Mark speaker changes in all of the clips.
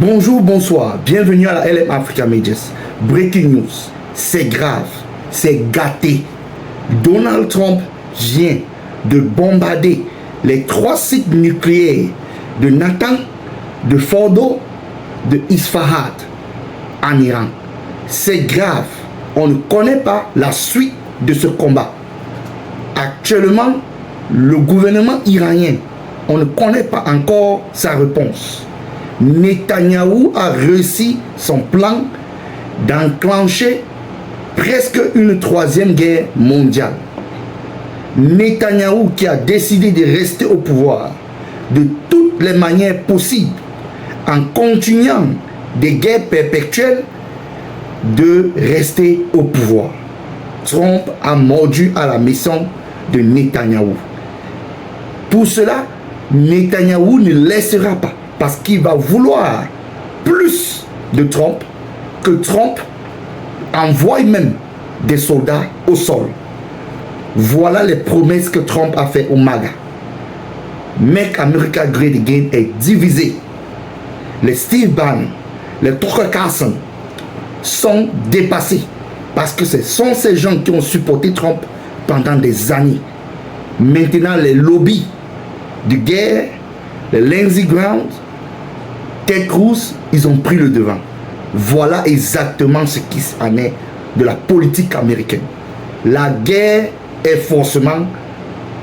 Speaker 1: Bonjour, bonsoir, bienvenue à la LM Africa Medias. Breaking news, c'est grave, c'est gâté. Donald Trump vient de bombarder les 3 sites nucléaires de Natanz, de Fordo, de Isfahan en Iran. C'est grave, on ne connaît pas la suite de ce combat. Actuellement, le gouvernement iranien, on ne connaît pas encore sa réponse. Netanyahou a réussi son plan d'enclencher presque une 3e guerre mondiale. Netanyahou qui a décidé de rester au pouvoir de toutes les manières possibles en continuant des guerres perpétuelles de rester au pouvoir. Trump a mordu à la maison de Netanyahou. Pour cela, Netanyahou ne laissera pas parce qu'il va vouloir plus de Trump, que Trump envoie même des soldats au sol. Voilà les promesses que Trump a fait au MAGA. Make America Great Again est divisé. Les Steve Bannon, les Tucker Carlson sont dépassés parce que ce sont ces gens qui ont supporté Trump pendant des années. Maintenant, les lobbies de guerre, les Lindsey Graham, Ted Cruz, ils ont pris le devant. Voilà exactement ce qui en est de la politique américaine. La guerre est forcément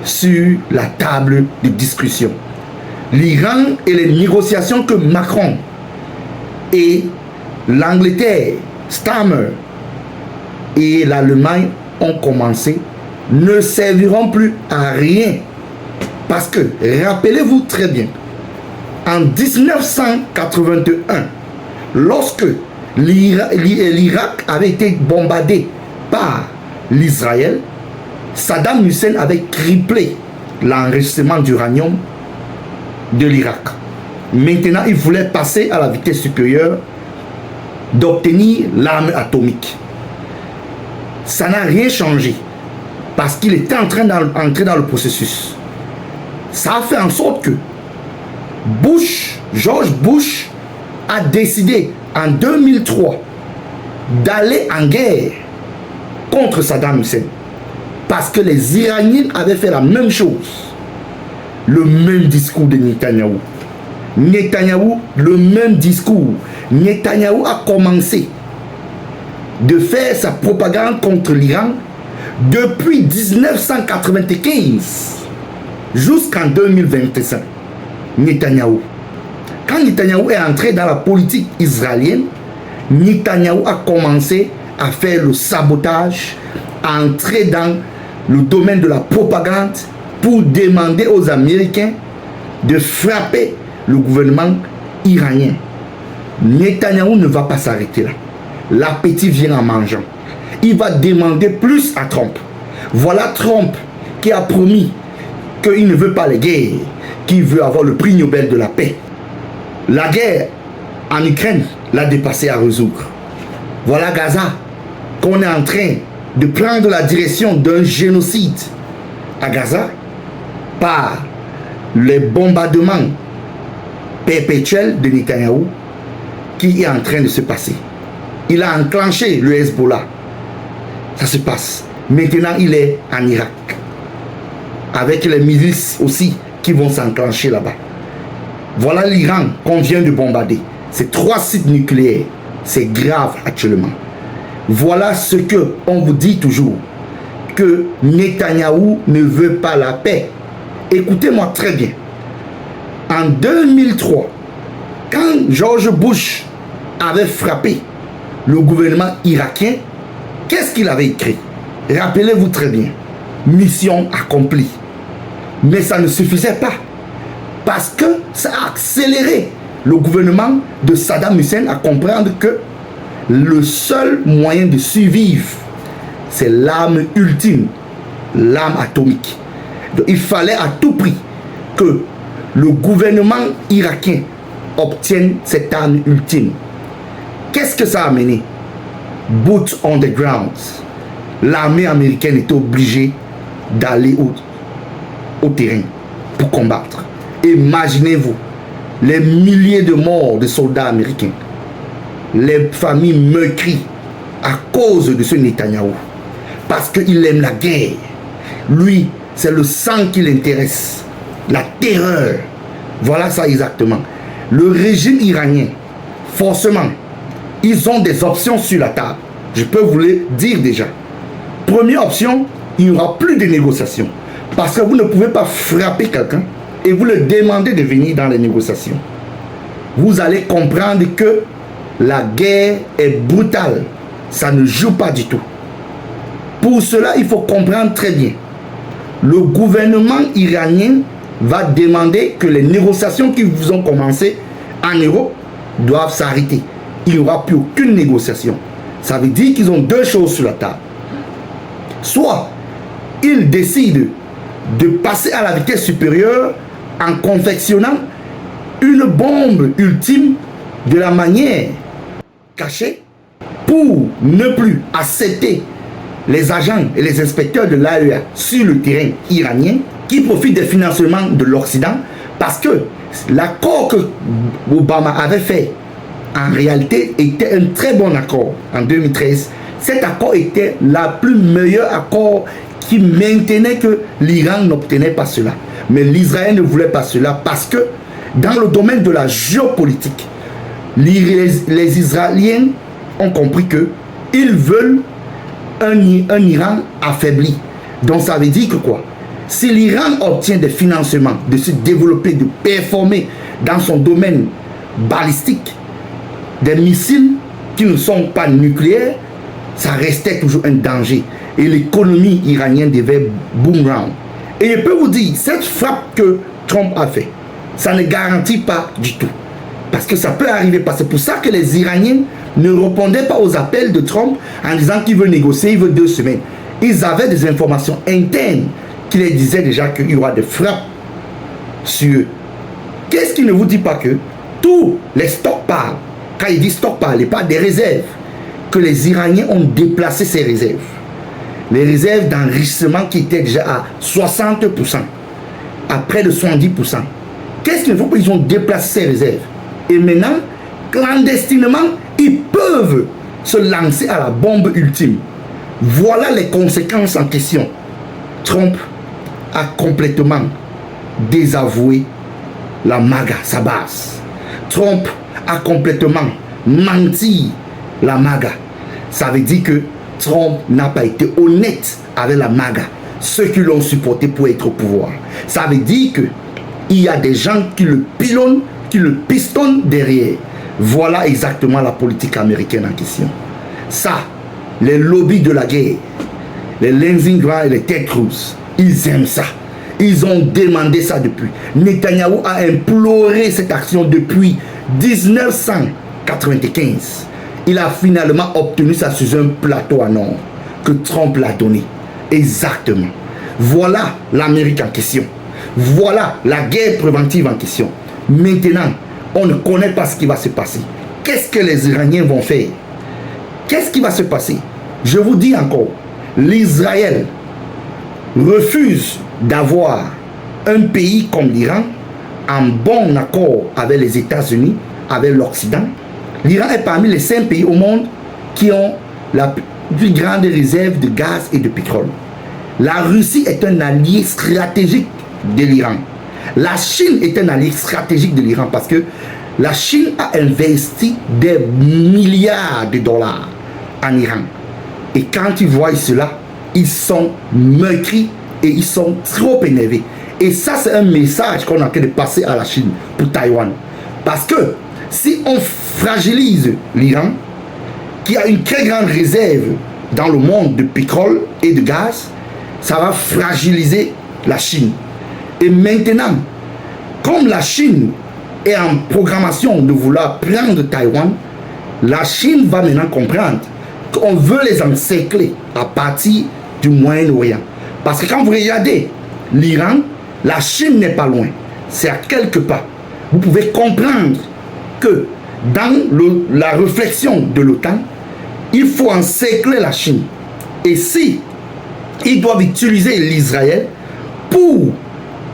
Speaker 1: sur la table de discussion. L'Iran et les négociations que Macron et l'Angleterre, Starmer et l'Allemagne ont commencé ne serviront plus à rien. Parce que, rappelez-vous très bien, en 1981, lorsque l'Irak avait été bombardé par l'Israël, Saddam Hussein avait criblé l'enregistrement d'uranium de l'Irak. Maintenant, il voulait passer à la vitesse supérieure d'obtenir l'arme atomique. Ça n'a rien changé parce qu'il était en train d'entrer dans le processus. Ça a fait en sorte que George Bush a décidé en 2003 d'aller en guerre contre Saddam Hussein parce que les Iraniens avaient fait la même chose. Le même discours de Netanyahou. Le même discours. Netanyahou a commencé de faire sa propagande contre l'Iran depuis 1995 jusqu'en 2025. Netanyahou. Quand Netanyahou est entré dans la politique israélienne, Netanyahou a commencé à faire le sabotage, à entrer dans le domaine de la propagande pour demander aux Américains de frapper le gouvernement iranien. Netanyahou ne va pas s'arrêter là. L'appétit vient en mangeant. Il va demander plus à Trump. Voilà Trump qui a promis qu'il ne veut pas les guerres, qu'il veut avoir le prix Nobel de la paix. La guerre en Ukraine l'a dépassé à résoudre. Voilà Gaza, qu'on est en train de prendre la direction d'un génocide à Gaza par les bombardements perpétuels de Netanyahou qui est en train de se passer. Il a enclenché le Hezbollah. Ça se passe. Maintenant, il est en Irak. Avec les milices aussi qui vont s'enclencher là-bas. Voilà l'Iran qu'on vient de bombarder. C'est 3 sites nucléaires. C'est grave actuellement. Voilà ce que on vous dit toujours. Que Netanyahou ne veut pas la paix. Écoutez-moi très bien. En 2003, quand George Bush avait frappé le gouvernement irakien, qu'est-ce qu'il avait écrit? Rappelez-vous très bien. Mission accomplie. Mais ça ne suffisait pas. Parce que ça a accéléré le gouvernement de Saddam Hussein à comprendre que le seul moyen de survivre, c'est l'arme ultime, l'arme atomique. Donc, il fallait à tout prix que le gouvernement irakien obtienne cette arme ultime. Qu'est-ce que ça a amené? Boots on the ground. L'armée américaine était obligée d'aller au terrain pour combattre. Imaginez-vous les milliers de morts de soldats américains, les familles meurtries à cause de ce Netanyahou. Parce qu'il aime la guerre. Lui, c'est le sang qui l'intéresse. La terreur. Voilà ça exactement. Le régime iranien, forcément, ils ont des options sur la table. Je peux vous le dire déjà. Première option, il n'y aura plus de négociations. Parce que vous ne pouvez pas frapper quelqu'un et vous le demandez de venir dans les négociations. Vous allez comprendre que la guerre est brutale. Ça ne joue pas du tout. Pour cela, il faut comprendre très bien. Le gouvernement iranien va demander que les négociations qui vous ont commencé en Europe doivent s'arrêter. Il n'y aura plus aucune négociation. Ça veut dire qu'ils ont deux choses sur la table. Soit ils décident de passer à la vitesse supérieure en confectionnant une bombe ultime de la manière cachée pour ne plus accepter les agents et les inspecteurs de l'AEA sur le terrain iranien qui profitent des financements de l'Occident parce que l'accord que Obama avait fait en réalité était un très bon accord en 2013. Cet accord était le plus meilleur accord qui maintenait que l'Iran n'obtenait pas cela. Mais l'Israël ne voulait pas cela parce que dans le domaine de la géopolitique, les Israéliens ont compris que ils veulent un Iran affaibli. Donc ça veut dire que quoi? Si l'Iran obtient des financements, de se développer, de performer dans son domaine balistique, des missiles qui ne sont pas nucléaires, ça restait toujours un danger. Et l'économie iranienne devait boomerang. Et je peux vous dire, cette frappe que Trump a fait, ça ne garantit pas du tout. Parce que ça peut arriver. C'est pour ça que les Iraniens ne répondaient pas aux appels de Trump en disant qu'il veut négocier, il veut 2 semaines. Ils avaient des informations internes qui les disaient déjà qu'il y aura des frappes sur eux. Qu'est-ce qui ne vous dit pas que tous les stockpiles, quand il dit stockpile, il parle des réserves, que les Iraniens ont déplacé ces réserves. Les réserves d'enrichissement qui étaient déjà à 60%, à près de 70%. Qu'est-ce qu'il faut qu'ils ont déplacé ces réserves? Et maintenant, clandestinement, ils peuvent se lancer à la bombe ultime. Voilà les conséquences en question. Trump a complètement désavoué la MAGA, sa base. Trump a complètement menti la MAGA. Ça veut dire que Trump n'a pas été honnête avec la MAGA, ceux qui l'ont supporté pour être au pouvoir. Ça veut dire que il y a des gens qui le pilonnent, qui le pistonnent derrière. Voilà exactement la politique américaine en question. Ça, les lobbies de la guerre, les Lindsey Graham et les Ted Cruz, ils aiment ça. Ils ont demandé ça depuis. Netanyahou a imploré cette action depuis 1995. Il a finalement obtenu ça sur un plateau en or que Trump l'a donné. Exactement. Voilà l'Amérique en question. Voilà la guerre préventive en question. Maintenant, on ne connaît pas ce qui va se passer. Qu'est-ce que les Iraniens vont faire? Qu'est-ce qui va se passer? Je vous dis encore, l'Israël refuse d'avoir un pays comme l'Iran en bon accord avec les États-Unis, avec l'Occident. L'Iran est parmi les 5 pays au monde qui ont la plus grande réserve de gaz et de pétrole. La Russie est un allié stratégique de l'Iran. La Chine est un allié stratégique de l'Iran parce que la Chine a investi des milliards de dollars en Iran. Et quand ils voient cela, ils sont meurtris et ils sont trop énervés. Et ça, c'est un message qu'on a en train de passer à la Chine pour Taïwan. Parce que si on fragilise l'Iran, qui a une très grande réserve dans le monde de pétrole et de gaz, ça va fragiliser la Chine. Et maintenant, comme la Chine est en programmation de vouloir prendre Taïwan, la Chine va maintenant comprendre qu'on veut les encercler à partir du Moyen-Orient. Parce que quand vous regardez l'Iran, la Chine n'est pas loin. C'est à quelques pas. Vous pouvez comprendre que dans la réflexion de l'OTAN, il faut encercler la Chine. Et si ils doivent utiliser l'Israël pour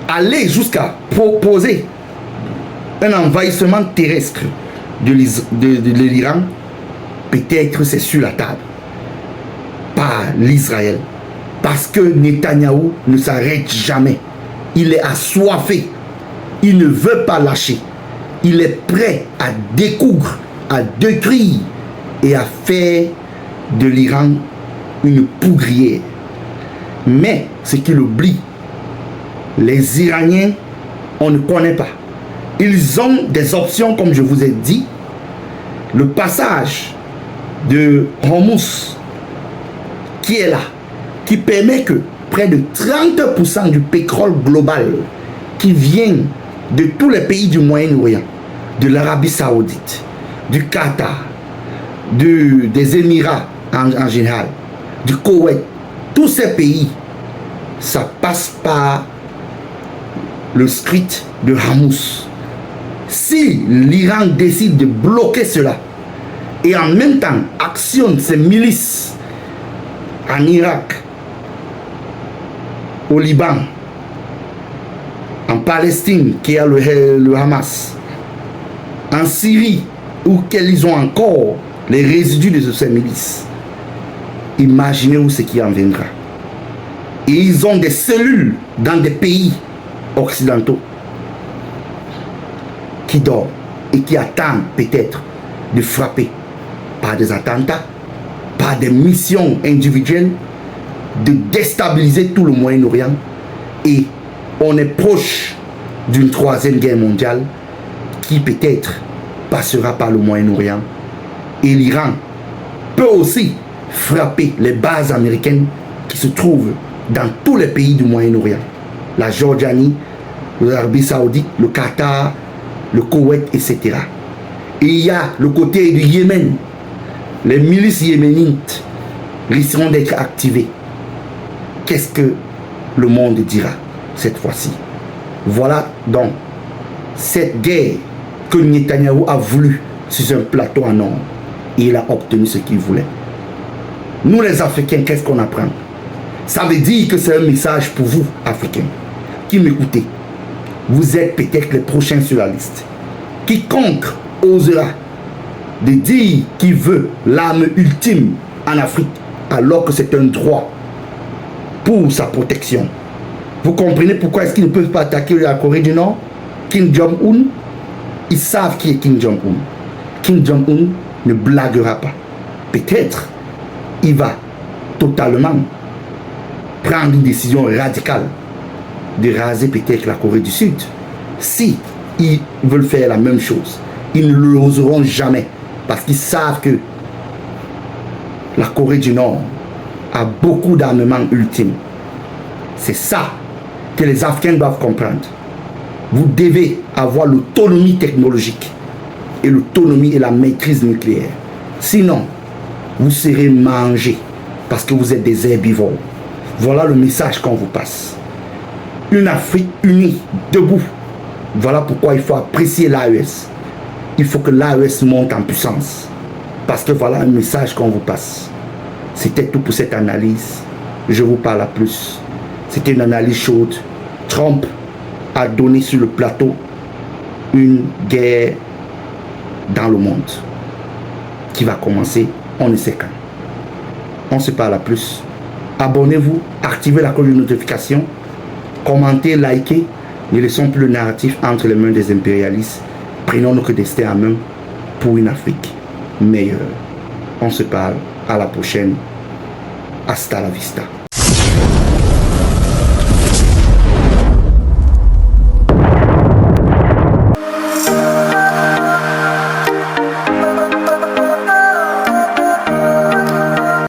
Speaker 1: aller jusqu'à proposer un envahissement terrestre de l'Iran, peut-être c'est sur la table par l'Israël. Parce que Netanyahou ne s'arrête jamais. Il est assoiffé. Il ne veut pas lâcher. Il est prêt à découdre, à détruire et à faire de l'Iran une poudrière. Mais ce qu'il oublie, les Iraniens, on ne connaît pas. Ils ont des options, comme je vous ai dit. Le passage de Hormuz qui est là, qui permet que près de 30% du pétrole global qui vient de tous les pays du Moyen-Orient, de l'Arabie Saoudite, du Qatar, des Émirats en général, du Koweït, tous ces pays, ça passe par le strait de Hormuz. Si l'Iran décide de bloquer cela et en même temps actionne ses milices en Irak, au Liban, en Palestine, qui a le Hamas, en Syrie, où ils ont encore les résidus de ces milices, imaginez-vous ce qui en viendra. Et ils ont des cellules dans des pays occidentaux qui dorment et qui attendent peut-être de frapper par des attentats, par des missions individuelles, de déstabiliser tout le Moyen-Orient. Et on est proche d'une troisième guerre mondiale qui peut-être passera par le Moyen-Orient. Et l'Iran peut aussi frapper les bases américaines qui se trouvent dans tous les pays du Moyen-Orient. La Jordanie, l'Arabie Saoudite, le Qatar, le Koweït, etc. Et il y a le côté du Yémen. Les milices yéménites risqueront d'être activées. Qu'est-ce que le monde dira cette fois-ci? Voilà donc cette guerre que Netanyahou a voulu sur un plateau en or. Et il a obtenu ce qu'il voulait. Nous les Africains, qu'est-ce qu'on apprend? Ça veut dire que c'est un message pour vous, Africains, qui m'écoutez. Vous êtes peut-être les prochains sur la liste. Quiconque osera de dire qu'il veut l'arme ultime en Afrique, alors que c'est un droit pour sa protection. Vous comprenez pourquoi est-ce qu'ils ne peuvent pas attaquer la Corée du Nord? Kim Jong-un, ils savent qui est Kim Jong-un. Kim Jong-un ne blaguera pas. Peut-être il va totalement prendre une décision radicale de raser peut-être la Corée du Sud. Si ils veulent faire la même chose, ils ne l'oseront jamais parce qu'ils savent que la Corée du Nord a beaucoup d'armements ultimes. C'est ça que les Africains doivent comprendre. Vous devez avoir l'autonomie technologique et l'autonomie et la maîtrise nucléaire. Sinon, vous serez mangés parce que vous êtes des herbivores. Voilà le message qu'on vous passe. Une Afrique unie, debout. Voilà pourquoi il faut apprécier l'AES. Il faut que l'AES monte en puissance. Parce que voilà un message qu'on vous passe. C'était tout pour cette analyse. Je vous parle à plus. C'était une analyse chaude. Trump a donné sur le plateau une guerre dans le monde qui va commencer, on ne sait quand. On se parle à plus. Abonnez-vous, activez la cloche de notification, commentez, likez. Ne laissons plus le narratif entre les mains des impérialistes. Prenons notre destin en main pour une Afrique meilleure. On se parle à la prochaine. Hasta la vista.